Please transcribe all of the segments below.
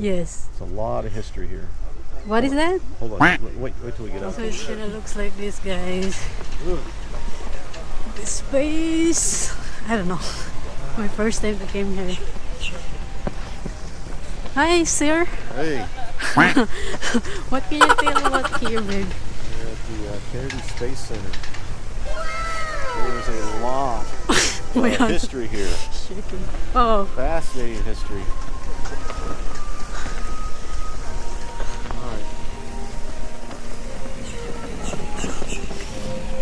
Yes. It's a lot of history here. What is that? Hold on, wait till we get up. So it's gonna looks like this, guys. The space. I don't know. My first time I came here. Hi, sir. Hey, What can you tell about here, babe? we're at the Kennedy Space Center. There's a lot My of hand history here. shaking. Oh, Fascinating history. All right.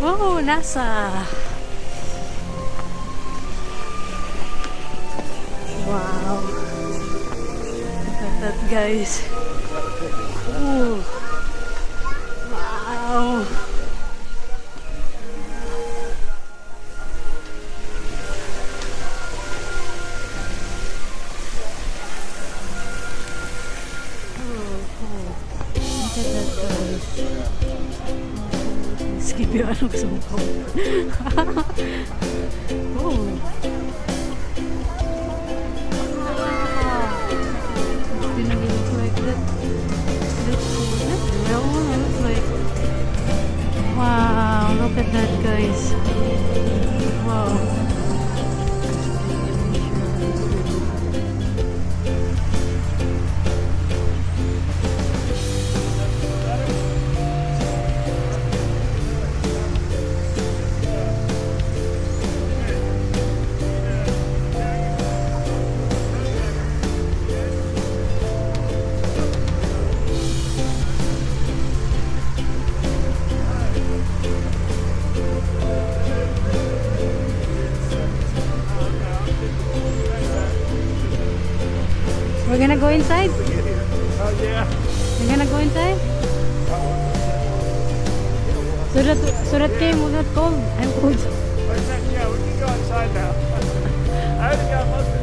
oh, NASA. Wow. Look at that, guys. Ooh. Wow. Skip yung anong sumpaw. Oh. It didn't look like that. That's cool. That's real. Looks like. Wow, look at that, guys. Wow. We're gonna go inside? Oh yeah. We're gonna go inside? So that game will not cold. I'm cold. Yeah, we can go inside now. I already got most of the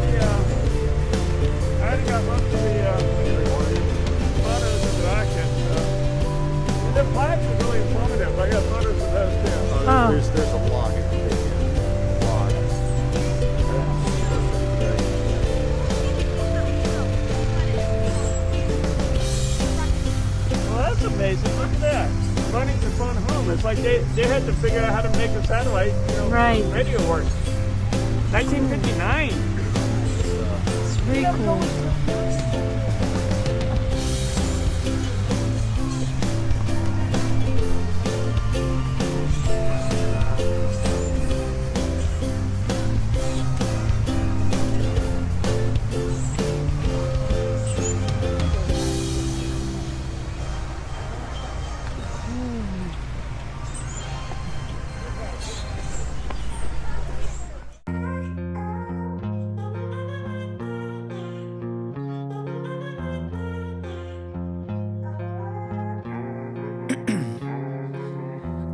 photos of the action. The flags are really informative. I got photos of those too. Oh. There's a lot here to take in. A lot. Well, that's amazing. Look at that. Running the phone home. It's like they had to figure out how to make the satellite, Right. radio work. 1959. It's very cool.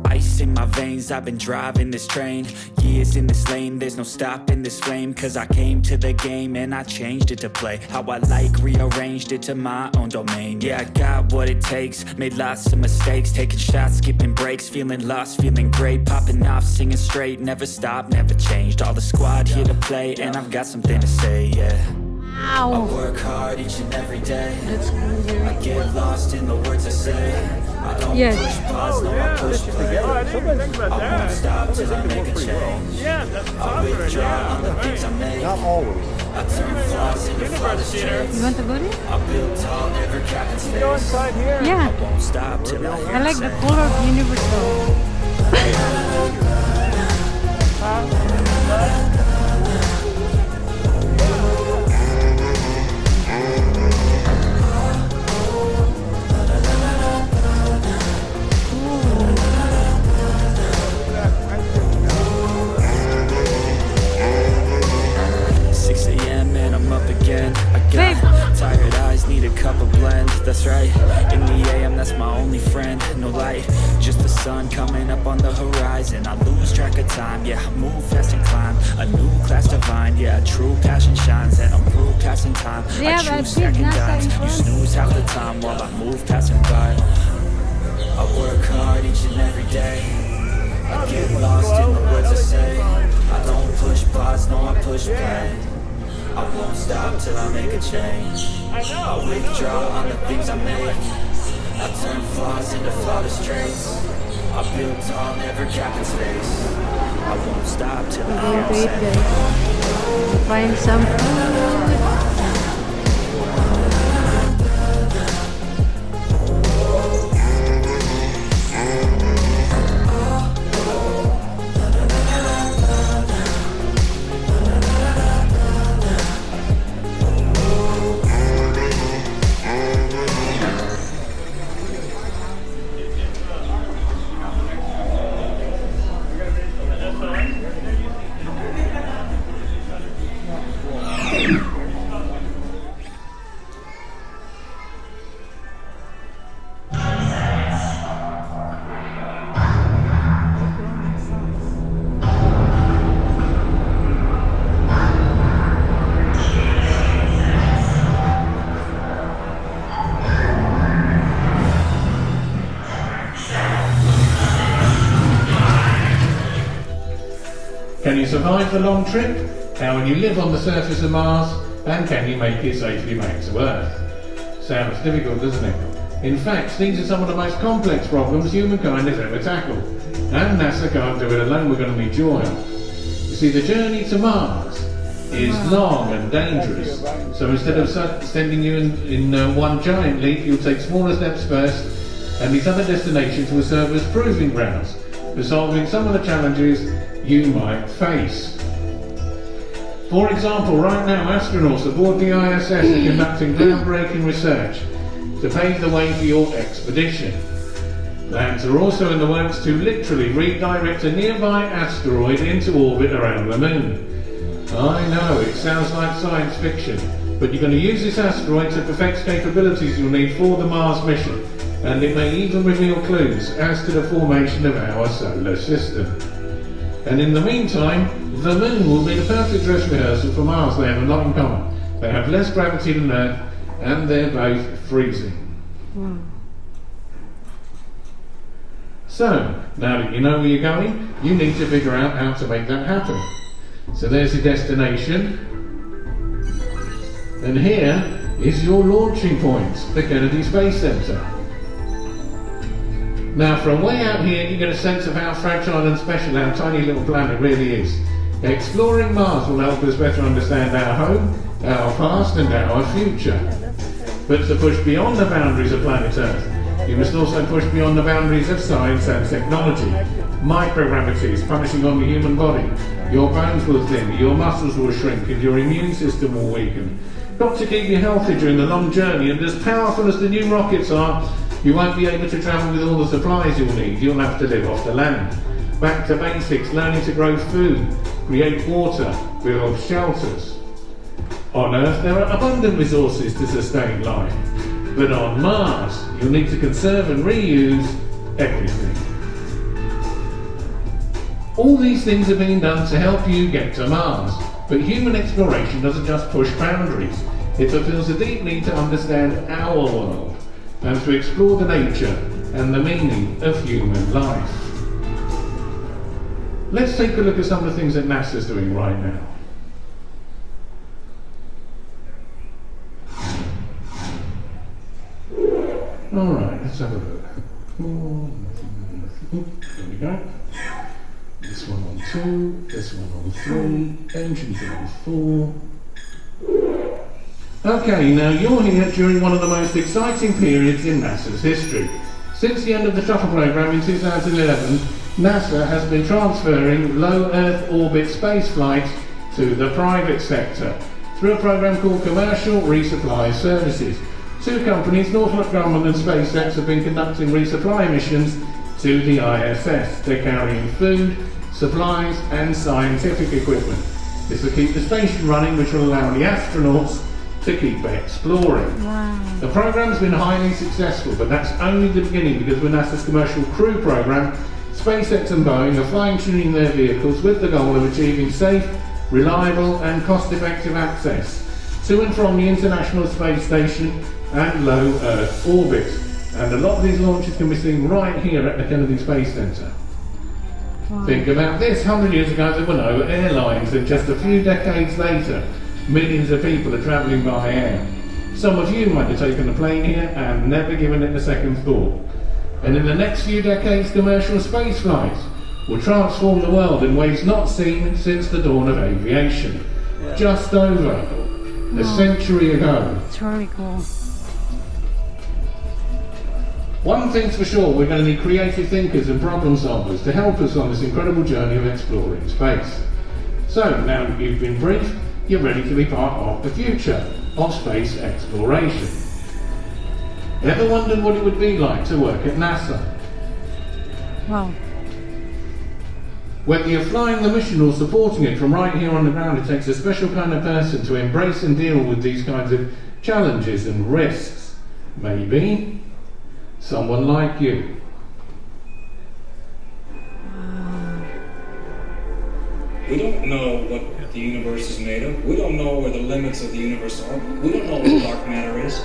Ice in my veins, I've been driving this train. Years in this lane, there's no stopping this flame. Cause I came to the game and I changed it to play how I like, rearranged it to my own domain. Yeah, I got what it takes, made lots of mistakes, taking shots, skipping breaks, feeling lost, feeling great, popping off, singing straight, never stopped, never changed. All the squad here to play and I've got something to say, yeah. I Wow. work hard each and every day. That's cool. I get lost in the words I say. I don't Yes. push pause, no, I push play. Oh, I didn't even think about I won't that. stop till I make a change. Yeah, that's I popular. withdraw on the Yeah, things I make. Not always. I turn flaws into flawless University there. traits. You want to go there? I build tall, never cap in space. Go inside here. Yeah. I won't stop till I hear I like it the say. color of the universe though. got Babe. tired eyes, need a cup of blend. That's right, in the AM, that's my only friend. No light, just the sun coming up on the horizon. I lose track of time, yeah, I move fast and climb. A new class divine, yeah, true passion shines. And I'm through passing time, Yeah, I but choose big second NASA dimes. You influence. snooze half the time while I move passing by. I work hard each and every day. I get lost in the words I say. I don't push pause, no, I push play. I won't stop till I make a change. I know. Withdraw on the things I make. I turn flaws into flawless traits. I build tall, never capping space. I won't stop till I We're hear going to them eat, guys. Find some food. Can you survive the long trip? How will you live on the surface of Mars? And can you make it safely back to Earth? Sounds difficult, doesn't it? In fact, these are some of the most complex problems humankind has ever tackled. And NASA can't do it alone, we're going to need your help. You see, the journey to Mars is long and dangerous. So instead of sending you in one giant leap, you'll take smaller steps first, and these other destinations will serve as proving grounds for solving some of the challenges you might face. For example, right now astronauts aboard the ISS are conducting groundbreaking research to pave the way for your expedition. Plans are also in the works to literally redirect a nearby asteroid into orbit around the Moon. I know, it sounds like science fiction, but you're going to use this asteroid to perfect capabilities you'll need for the Mars mission, and it may even reveal clues as to the formation of our solar system. And in the meantime, the Moon will be the perfect dress rehearsal for Mars. They have a lot in common. They have less gravity than Earth, and they're both freezing. Wow. So, now that you know where you're going, you need to figure out how to make that happen. So there's your destination. And here is your launching point, the Kennedy Space Center. Now, from way out here, you get a sense of how fragile and special our tiny little planet really is. Exploring Mars will help us better understand our home, our past, and our future. But to push beyond the boundaries of planet Earth, you must also push beyond the boundaries of science and technology. Microgravity is punishing on the human body. Your bones will thin, your muscles will shrink, and your immune system will weaken. Got to keep you healthy during the long journey, and as powerful as the new rockets are, you won't be able to travel with all the supplies you'll need. You'll have to live off the land. Back to basics, learning to grow food, create water, build shelters. On Earth, there are abundant resources to sustain life. But on Mars, you'll need to conserve and reuse everything. All these things are being done to help you get to Mars. But human exploration doesn't just push boundaries. It fulfills a deep need to understand our world and to explore the nature and the meaning of human life. Let's take a look at some of the things that NASA's doing right now. Alright, let's have a look. There we go. This one on 2, this one on 3, engines on 4. Okay, now you're here during one of the most exciting periods in NASA's history. Since the end of the shuttle program in 2011, NASA has been transferring low Earth orbit spaceflight to the private sector through a program called Commercial Resupply Services. Two companies, Northrop Grumman and SpaceX, have been conducting resupply missions to the ISS. They're carrying food, supplies and scientific equipment. This will keep the station running, which will allow the astronauts to keep exploring. Wow. The program's been highly successful, but that's only the beginning, because with NASA's Commercial Crew program, SpaceX and Boeing are fine-tuning their vehicles with the goal of achieving safe, reliable and cost-effective access to and from the International Space Station and low Earth orbit. And a lot of these launches can be seen right here at the Kennedy Space Center. Wow. Think about this, 100 years ago there were no airlines, and just a few decades later, Millions of people are travelling by air. Some of you might have taken a plane here and never given it a second thought. And in the next few decades, commercial space flights will transform the world in ways not seen since the dawn of aviation. Just over a century ago. It's really cool. One thing's for sure, we're going to need creative thinkers and problem solvers to help us on this incredible journey of exploring space. So, now that you've been briefed, you're ready to be part of the future of space exploration. Ever wondered what it would be like to work at NASA? Wow. Whether you're flying the mission or supporting it from right here on the ground, it takes a special kind of person to embrace and deal with these kinds of challenges and risks. Maybe someone like you. We don't know what the universe is made of. We don't know where the limits of the universe are. We don't know what dark matter is.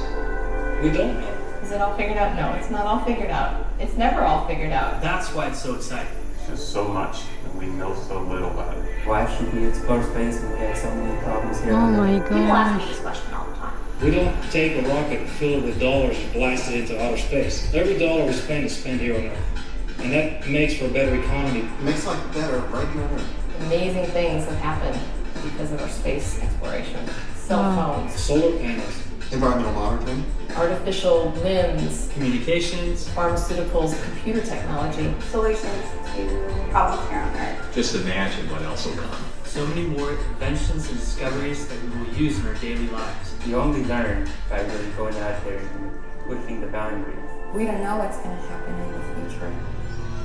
We don't know. Is it all figured out? No, it's not all figured out. It's never all figured out. That's why it's so exciting. There's so much, and we know so little about it. Why should we explore space when we have so many problems here? Oh my People ask me gosh. this question all the time. We don't take a rocket, fill it with dollars, and blast it into outer space. Every dollar we spend is spent here on Earth. And that makes for a better economy. It makes life better right here on Earth. Amazing things have happened because of our space exploration. Cell phones, Solar panels. Environmental monitoring. artificial limbs, Communications. pharmaceuticals, computer technology. Solutions to problems here on Earth. Just imagine what else will come. So many more inventions and discoveries that we will use in our daily lives. You only learn by really going out there and pushing the boundaries. We don't know what's going to happen in the future.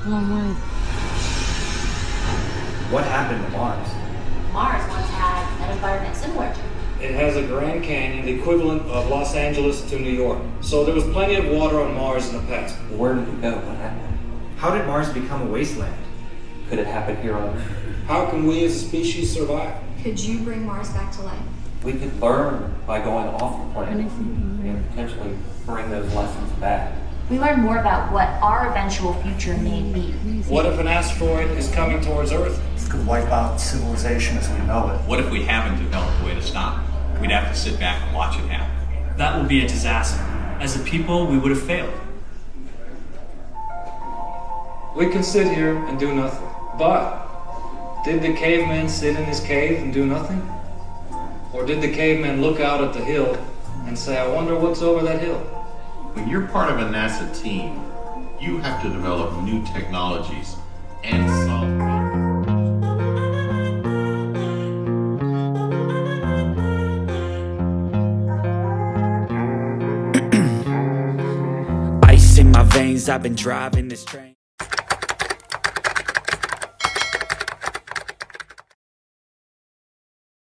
Oh my. What happened to Mars? Mars once had an environment similar to It has a Grand Canyon, the equivalent of Los Angeles to New York. So there was plenty of water on Mars in the past. Where did it go? What happened? How did Mars become a wasteland? Could it happen here on Earth? How can we as a species survive? Could you bring Mars back to life? We could learn by going off the planet and potentially bring those lessons back. We learn more about what our eventual future may be. What if an asteroid is coming towards Earth? This could wipe out civilization as we know it. What if we haven't developed a way to stop it? We'd have to sit back and watch it happen. That would be a disaster. As a people, we would have failed. We can sit here and do nothing. But did the caveman sit in his cave and do nothing? Or did the caveman look out at the hill and say, I wonder what's over that hill? When you're part of a NASA team, you have to develop new technologies and solve problems. Ice in my veins, I've been driving this train.